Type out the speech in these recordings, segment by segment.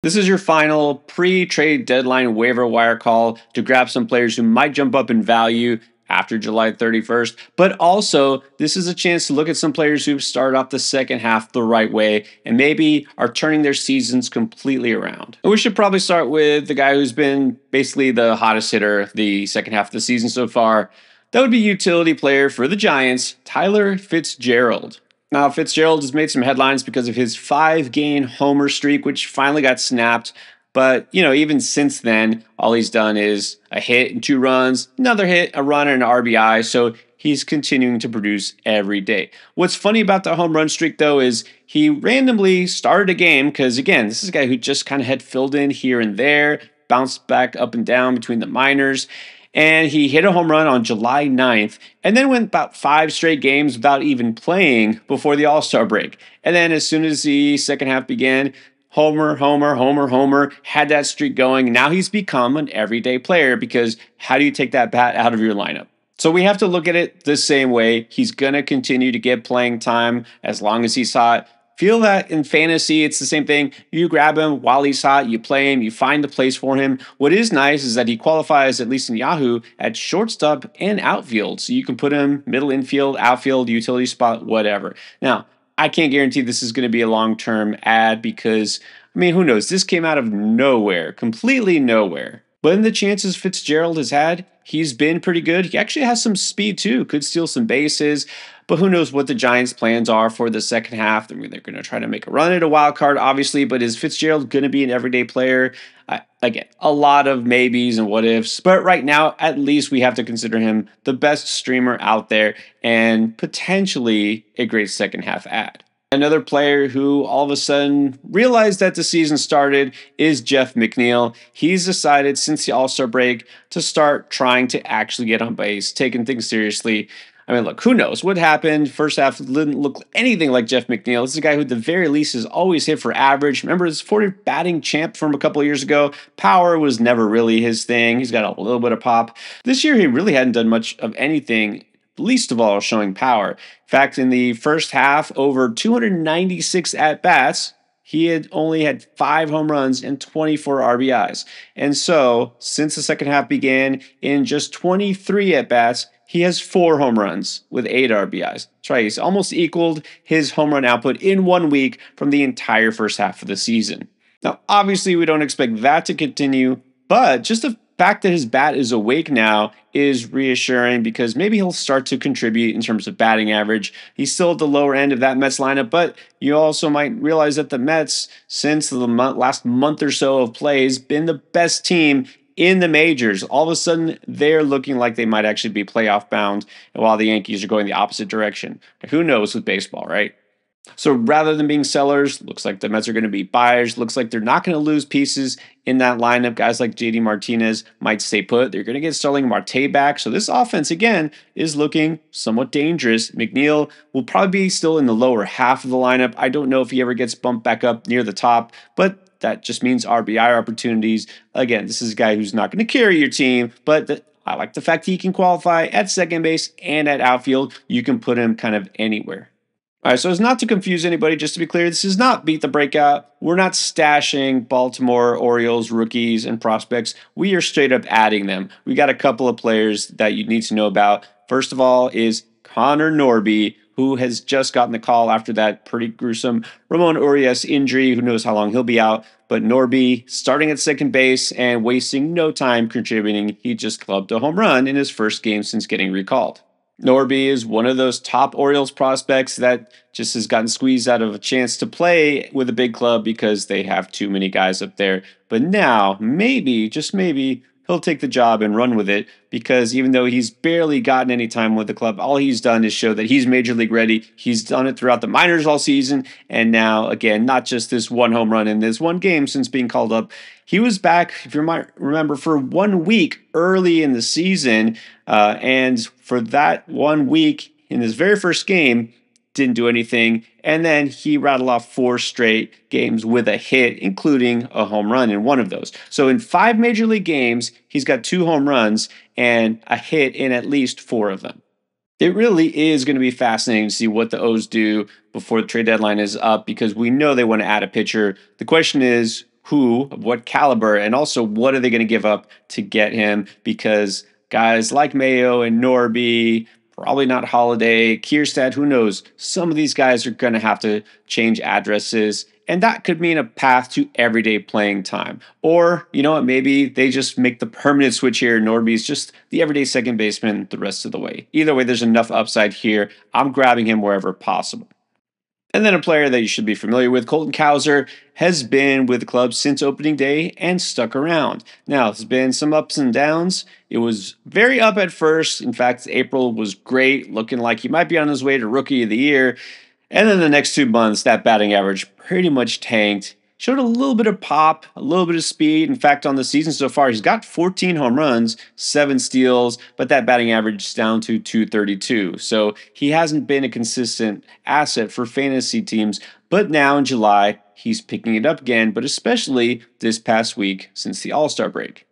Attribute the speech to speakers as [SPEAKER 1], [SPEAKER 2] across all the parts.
[SPEAKER 1] This is your final pre-trade deadline waiver wire call to grab some players who might jump up in value after July 31st. But also, this is a chance to look at some players who've started off the second half the right way and maybe are turning their seasons completely around. And we should probably start with the guy who's been basically the hottest hitter the second half of the season so far. That would be utility player for the Giants, Tyler Fitzgerald. Now, Fitzgerald has made some headlines because of his 5-game homer streak, which finally got snapped. But, even since then, all he's done is a hit and 2 runs, another hit, a run, and an RBI. So he's continuing to produce every day. What's funny about the home run streak, though, is he randomly started a game because, again, this is a guy who just kind of had filled in here and there, bounced back up and down between the minors. And he hit a home run on July 9th and then went about 5 straight games without even playing before the All-Star break. And then as soon as the second half began, homer, had that streak going. Now he's become an everyday player because how do you take that bat out of your lineup? So we have to look at it the same way. He's going to continue to get playing time as long as he's hot. Feel that in fantasy, it's the same thing. You grab him while he's hot, you play him, you find a place for him. What is nice is that he qualifies, at least in Yahoo, at shortstop and outfield. So you can put him middle infield, outfield, utility spot, whatever. Now, I can't guarantee this is going to be a long-term ad because, who knows? This came out of nowhere, completely nowhere. But in the chances Fitzgerald has had, he's been pretty good. He actually has some speed too, could steal some bases. But who knows what the Giants' plans are for the second half. They're going to try to make a run at a wild card, obviously. But is Fitzgerald going to be an everyday player? Again, a lot of maybes and what ifs. But right now, at least we have to consider him the best streamer out there and potentially a great second half ad. Another player who all of a sudden realized that the season started is Jeff McNeil. He's decided since the All-Star break to start trying to actually get on base, taking things seriously. Look, who knows what happened? First half didn't look anything like Jeff McNeil. This is a guy who, at the very least, has always hit for average. Remember his 40 batting champ from a couple of years ago? Power was never really his thing. He's got a little bit of pop. This year, he really hadn't done much of anything, least of all showing power. In fact, in the first half, over 296 at-bats, he had only had 5 home runs and 24 RBIs. And so, since the second half began, in just 23 at-bats, he has 4 home runs with 8 RBIs. That's right, he's almost equaled his home run output in 1 week from the entire first half of the season. Now, obviously, we don't expect that to continue, but just the fact that his bat is awake now is reassuring because maybe he'll start to contribute in terms of batting average. He's still at the lower end of that Mets lineup, but you also might realize that the Mets, since the last month or so of play, has been the best team in the majors. All of a sudden, they're looking like they might actually be playoff bound, while the Yankees are going the opposite direction. Who knows with baseball, right? So rather than being sellers, looks like the Mets are going to be buyers. Looks like they're not going to lose pieces in that lineup. Guys like JD Martinez might stay put. They're going to get Starling Marte back. So this offense, again, is looking somewhat dangerous. McNeil will probably be still in the lower half of the lineup. I don't know if he ever gets bumped back up near the top, but that just means RBI opportunities. Again, this is a guy who's not going to carry your team, but I like the fact he can qualify at second base and at outfield. You can put him kind of anywhere. All right, so as not to confuse anybody, just to be clear, this is not Beat the Breakout. We're not stashing Baltimore Orioles rookies and prospects. We are straight up adding them. We got a couple of players that you need to know about. First of all is Connor Norby, who has just gotten the call after that pretty gruesome Ramon Urias injury. Who knows how long he'll be out. But Norby starting at second base and wasting no time contributing. He just clubbed a home run in his first game since getting recalled. Norby is one of those top Orioles prospects that just has gotten squeezed out of a chance to play with a big club because they have too many guys up there. But now, maybe, just maybe, he'll take the job and run with it because even though he's barely gotten any time with the club, all he's done is show that he's major league ready. He's done it throughout the minors all season. And now, again, not just this one home run in this one game since being called up. He was back, if you might remember, for 1 week early in the season. And for that 1 week in his very first game, didn't do anything. And then he rattled off 4 straight games with a hit, including a home run in one of those. So in 5 major league games, he's got 2 home runs and a hit in at least 4 of them. It really is going to be fascinating to see what the O's do before the trade deadline is up because we know they want to add a pitcher. The question is, who, what caliber, and also what are they going to give up to get him? Because guys like Mayo and Norby, probably not Holiday, Kierstad, who knows? Some of these guys are going to have to change addresses, and that could mean a path to everyday playing time. Or, you know what, maybe they just make the permanent switch here. Norby's just the everyday second baseman the rest of the way. Either way, there's enough upside here. I'm grabbing him wherever possible. And then a player that you should be familiar with, Colton Cowser, has been with the club since opening day and stuck around. Now, there's been some ups and downs. It was very up at first. In fact, April was great, looking like he might be on his way to Rookie of the Year. And then the next 2 months, that batting average pretty much tanked. Showed a little bit of pop, a little bit of speed. In fact, on the season so far, he's got 14 home runs, 7 steals, but that batting average is down to 232. So he hasn't been a consistent asset for fantasy teams. But now in July, he's picking it up again, but especially this past week since the All-Star break.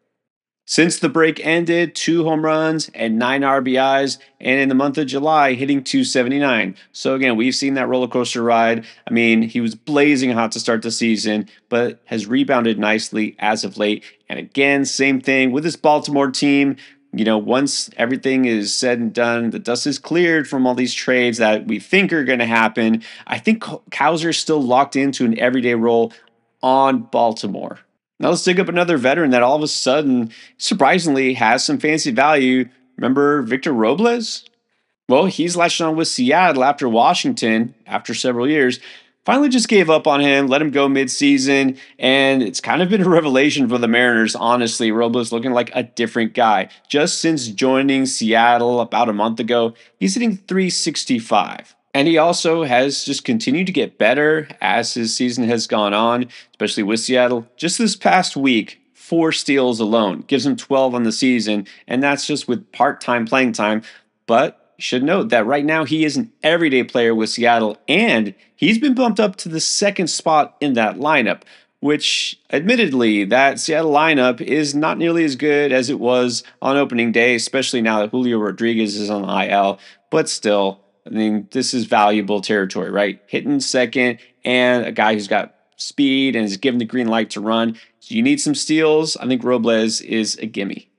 [SPEAKER 1] Since the break ended, 2 home runs and 9 RBIs, and in the month of July, hitting 279. So again, we've seen that roller coaster ride. I mean, he was blazing hot to start the season, but has rebounded nicely as of late. And again, same thing with this Baltimore team. You know, once everything is said and done, the dust is cleared from all these trades that we think are going to happen. I think Cowser is still locked into an everyday role on Baltimore. Now let's dig up another veteran that all of a sudden, surprisingly, has some fancy value. Remember Victor Robles? Well, he's latched on with Seattle after Washington, after several years. Finally just gave up on him, let him go midseason, and it's kind of been a revelation for the Mariners, honestly. Robles looking like a different guy. Just since joining Seattle about a month ago, he's hitting 365. And he also has just continued to get better as his season has gone on, especially with Seattle. Just this past week, 4 steals alone gives him 12 on the season, and that's just with part-time playing time. But you should note that right now he is an everyday player with Seattle, and he's been bumped up to the 2nd spot in that lineup, which admittedly, that Seattle lineup is not nearly as good as it was on opening day, especially now that Julio Rodriguez is on the IL, but still, I mean, this is valuable territory, right? Hitting second and a guy who's got speed and is given the green light to run. So you need some steals. I think Robles is a gimme.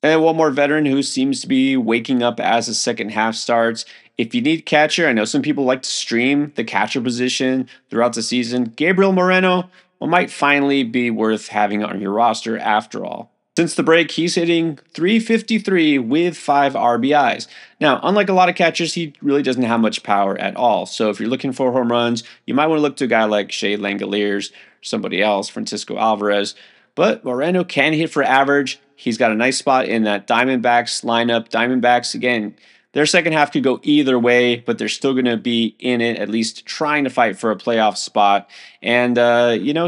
[SPEAKER 1] And one more veteran who seems to be waking up as the second half starts. If you need catcher, I know some people like to stream the catcher position throughout the season. Gabriel Moreno might finally be worth having on your roster after all. Since the break, he's hitting 353 with 5 RBIs. Now, unlike a lot of catchers, he really doesn't have much power at all. So if you're looking for home runs, you might want to look to a guy like Shea Langoliers or somebody else, Francisco Alvarez. But Moreno can hit for average. He's got a nice spot in that Diamondbacks lineup. Diamondbacks, again, their second half could go either way, but they're still going to be in it, at least trying to fight for a playoff spot. And,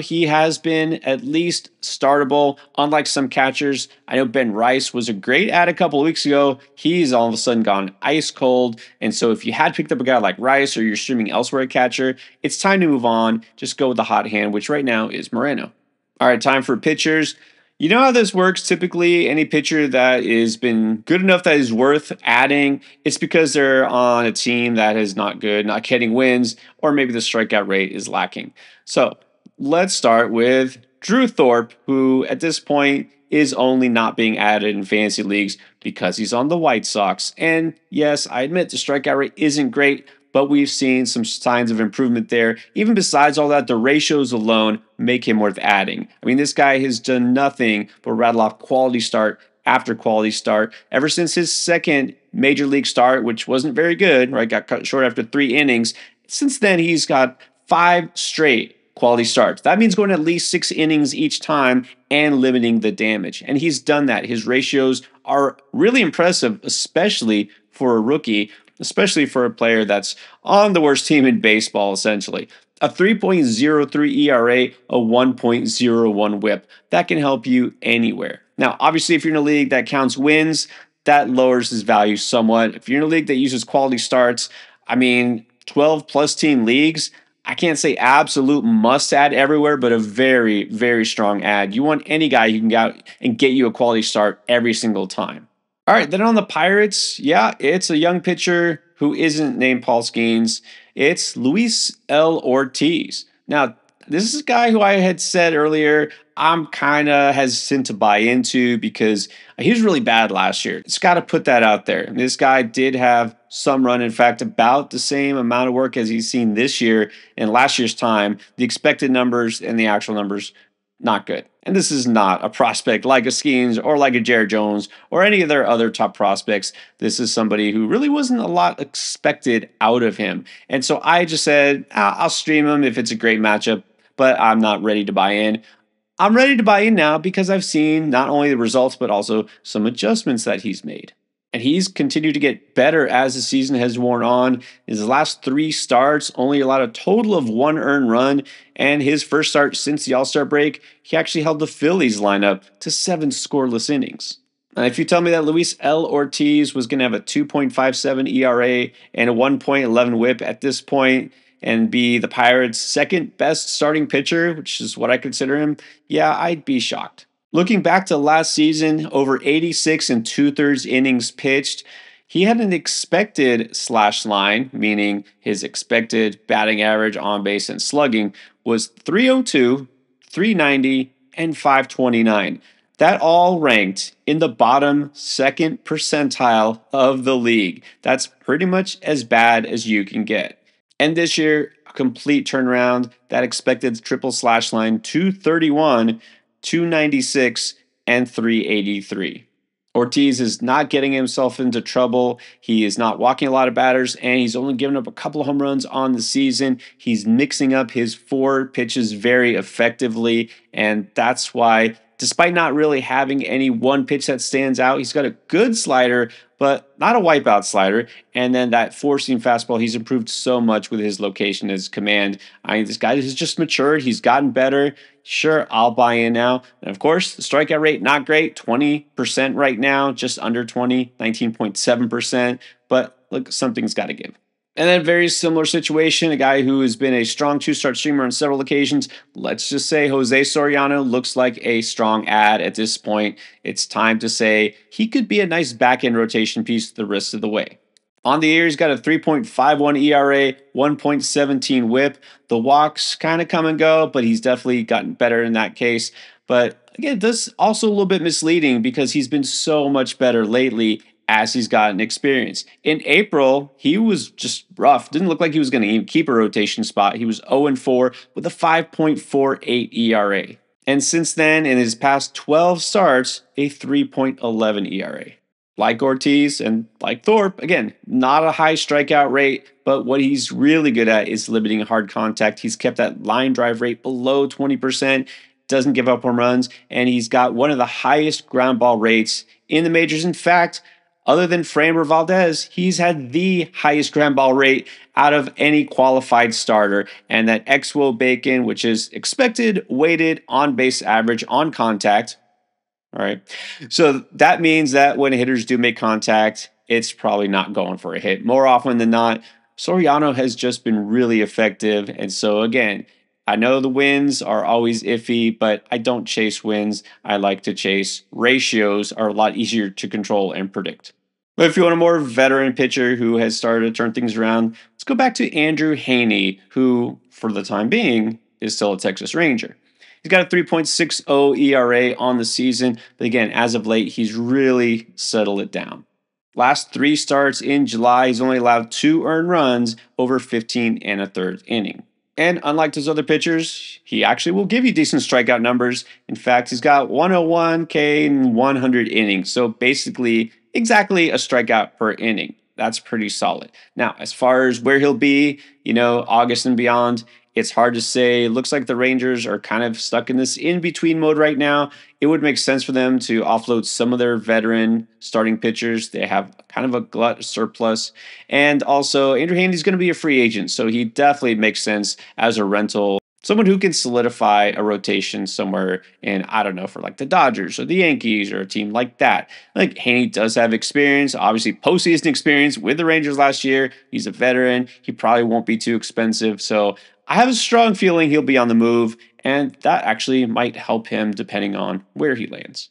[SPEAKER 1] he has been at least startable, unlike some catchers. I know Ben Rice was a great ad a couple of weeks ago. He's all of a sudden gone ice cold. And so if you had picked up a guy like Rice or you're streaming elsewhere at catcher, it's time to move on. Just go with the hot hand, which right now is Moreno. All right, time for pitchers. You know how this works. Typically, any pitcher that has been good enough that is worth adding, it's because they're on a team that is not good, not getting wins, or maybe the strikeout rate is lacking. So let's start with Drew Thorpe, who at this point is only not being added in fantasy leagues because he's on the White Sox. And yes, I admit the strikeout rate isn't great, but we've seen some signs of improvement there. Even besides all that, the ratios alone make him worth adding. I mean, this guy has done nothing but rattle off quality start after quality start ever since his second major league start, which wasn't very good, right? Got cut short after 3 innings. Since then, he's got 5 straight quality starts. That means going at least 6 innings each time and limiting the damage. And he's done that. His ratios are really impressive, especially for a rookie, especially for a player that's on the worst team in baseball, essentially. A 3.03 ERA, a 1.01 whip. That can help you anywhere. Now, obviously, if you're in a league that counts wins, that lowers his value somewhat. If you're in a league that uses quality starts, 12-plus team leagues, I can't say absolute must add everywhere, but a very, very strong ad. You want any guy who can go out and get you a quality start every single time. All right, then on the Pirates, it's a young pitcher who isn't named Paul Skeens. It's Luis L. Ortiz. Now, This is a guy who I had said earlier I'm kind of hesitant to buy into because he was really bad last year. It's got to put that out there. This guy did have some run, in fact, about the same amount of work as he's seen this year and last year's time. The expected numbers and the actual numbers, not good. And this is not a prospect like a Skeens or like a Jared Jones or any of their other top prospects. This is somebody who really wasn't a lot expected out of him. And so I just said, I'll stream him if it's a great matchup, but I'm not ready to buy in. I'm ready to buy in now because I've seen not only the results, but also some adjustments that he's made. And he's continued to get better as the season has worn on. His last 3 starts only allowed a total of 1 earned run. And his first start since the All-Star break, he actually held the Phillies lineup to 7 scoreless innings. And if you tell me that Luis L. Ortiz was going to have a 2.57 ERA and a 1.11 whip at this point, and be the Pirates' second best starting pitcher, which is what I consider him, yeah, I'd be shocked. Looking back to last season, over 86 and 2/3 innings pitched, he had an expected slash line, meaning his expected batting average, on base, and slugging was 302, 390, and 529. That all ranked in the bottom second percentile of the league. That's pretty much as bad as you can get. And this year, a complete turnaround. That expected triple slash line 231, 296, and 383. Ortiz is not getting himself into trouble. He is not walking a lot of batters, and he's only given up a couple of home runs on the season. He's mixing up his 4 pitches very effectively, and that's why, despite not really having any one pitch that stands out, he's got a good slider, but not a wipeout slider. And then that four-seam fastball, he's improved so much with his location, his command. This guy has just matured. He's gotten better. Sure, I'll buy in now. And of course, the strikeout rate, not great, 20% right now, just under 20, 19.7%. But look, something's got to give. And then very similar situation, a guy who has been a strong 2-start streamer on several occasions. Let's just say Jose Soriano looks like a strong ad at this point. It's time to say he could be a nice back-end rotation piece the rest of the way. On the year, he's got a 3.51 ERA, 1.17 whip. The walks kind of come and go, but he's definitely gotten better in that case. But again, this is also a little bit misleading because he's been so much better lately as he's gotten experience. In April, he was just rough. Didn't look like he was going to even keep a rotation spot. He was 0-4 with a 5.48 ERA. And since then, in his past 12 starts, a 3.11 ERA. Like Ortiz and like Thorpe, again, not a high strikeout rate, but what he's really good at is limiting hard contact. He's kept that line drive rate below 20%, doesn't give up home runs, and he's got one of the highest ground ball rates in the majors. In fact, other than Framber Valdez, he's had the highest ground ball rate out of any qualified starter. And that XWO Bacon, which is expected weighted on base average on contact. All right. So that means that when hitters do make contact, it's probably not going for a hit. More often than not, Soriano has just been really effective. And so again, I know the wins are always iffy, but I don't chase wins. I like to chase ratios, are a lot easier to control and predict. But if you want a more veteran pitcher who has started to turn things around, let's go back to Andrew Heaney, who, for the time being, is still a Texas Ranger. He's got a 3.60 ERA on the season, but again, as of late, he's really settled it down. Last 3 starts in July, he's only allowed 2 earned runs over 15 1/3 inning. And unlike those other pitchers, he actually will give you decent strikeout numbers. In fact, he's got 101 K in 100 innings. So basically, exactly a strikeout per inning. That's pretty solid. Now, as far as where he'll be, August and beyond, it's hard to say. It looks like the Rangers are kind of stuck in this in-between mode right now. It would make sense for them to offload some of their veteran starting pitchers. They have kind of a glut surplus. And also, Andrew Heaney's going to be a free agent, so he definitely makes sense as a rental. Someone who can solidify a rotation somewhere in, I don't know, for like the Dodgers or the Yankees or a team like that. Like Heaney does have experience, obviously postseason experience with the Rangers last year. He's a veteran. He probably won't be too expensive. So I have a strong feeling he'll be on the move, and that actually might help him depending on where he lands.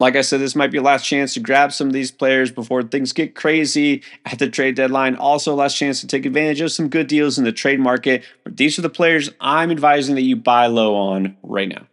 [SPEAKER 1] Like I said, this might be your last chance to grab some of these players before things get crazy at the trade deadline. Also, last chance to take advantage of some good deals in the trade market. But these are the players I'm advising that you buy low on right now.